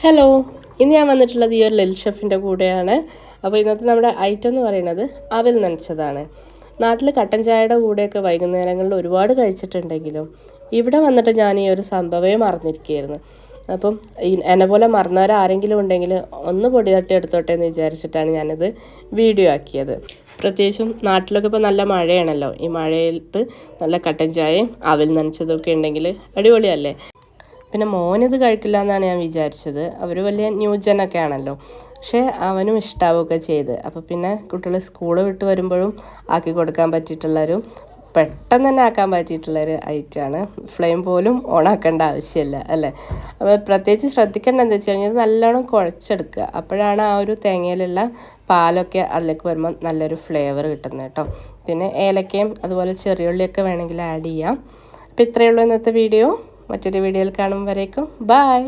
Hello, ഇന്ന് ഞാൻ വന്നിട്ടുള്ളത് ഈ ഒരു ലിൽ ഷെഫിൻ്റെ കൂടെയാണ്. അപ്പോൾ ഇന്നത്തെ നമ്മുടെ ഐറ്റം എന്ന് പറയുന്നത് അവിൽ നനച്ചതാണ്. നാട്ടിൽ കട്ടൻ ചായയുടെ കൂടെയൊക്കെ വൈകുന്നേരങ്ങളിൽ ഒരുപാട് കഴിച്ചിട്ടുണ്ടെങ്കിലും ഇവിടെ വന്നിട്ട് ഞാൻ ഈ ഒരു സംഭവമേ മറന്നിരിക്കുകയായിരുന്നു. അപ്പം എന്നെ പോലെ മറന്നവർ ആരെങ്കിലും ഉണ്ടെങ്കിൽ ഒന്ന് പൊടി തട്ടി എടുത്തോട്ടെ എന്ന് വിചാരിച്ചിട്ടാണ് ഞാനിത് വീഡിയോ ആക്കിയത്. പ്രത്യേകിച്ചും നാട്ടിലൊക്കെ ഇപ്പോൾ നല്ല മഴയാണല്ലോ. ഈ മഴയത്ത് നല്ല കട്ടൻ ചായയും അവിൽ നനച്ചതൊക്കെ ഉണ്ടെങ്കിൽ അടിപൊളിയല്ലേ. പിന്നെ മോനിത് കഴിക്കില്ല എന്നാണ് ഞാൻ വിചാരിച്ചത്. അവർ വലിയ ന്യൂജനൊക്കെ ആണല്ലോ, പക്ഷേ അവനും ഇഷ്ടാവുകയൊക്കെ ചെയ്ത്. അപ്പോൾ പിന്നെ കുട്ടികൾ സ്കൂൾ വിട്ട് വരുമ്പോഴും ആക്കി കൊടുക്കാൻ പറ്റിയിട്ടുള്ളൊരു പെട്ടെന്ന് തന്നെ ആക്കാൻ പറ്റിയിട്ടുള്ളൊരു ഐറ്റമാണ്. ഫ്ലെയിം പോലും ഓണാക്കേണ്ട ആവശ്യമില്ല അല്ലേ. അപ്പോൾ പ്രത്യേകിച്ച് ശ്രദ്ധിക്കേണ്ടത് എന്താ വെച്ച് കഴിഞ്ഞാൽ നല്ലോണം കുഴച്ചെടുക്കുക. അപ്പോഴാണ് ആ ഒരു തേങ്ങയിലുള്ള പാലൊക്കെ അതിലേക്ക് വരുമ്പോൾ നല്ലൊരു ഫ്ലേവർ കിട്ടുന്നത് കേട്ടോ. പിന്നെ ഏലക്കയും അതുപോലെ ചെറിയുള്ളിയൊക്കെ വേണമെങ്കിൽ ആഡ് ചെയ്യാം. അപ്പോൾ ഇത്രയേ ഉള്ളൂ ഇന്നത്തെ വീഡിയോ. മറ്റൊരു വീഡിയോയിൽ കാണും വരേക്കും ബൈ.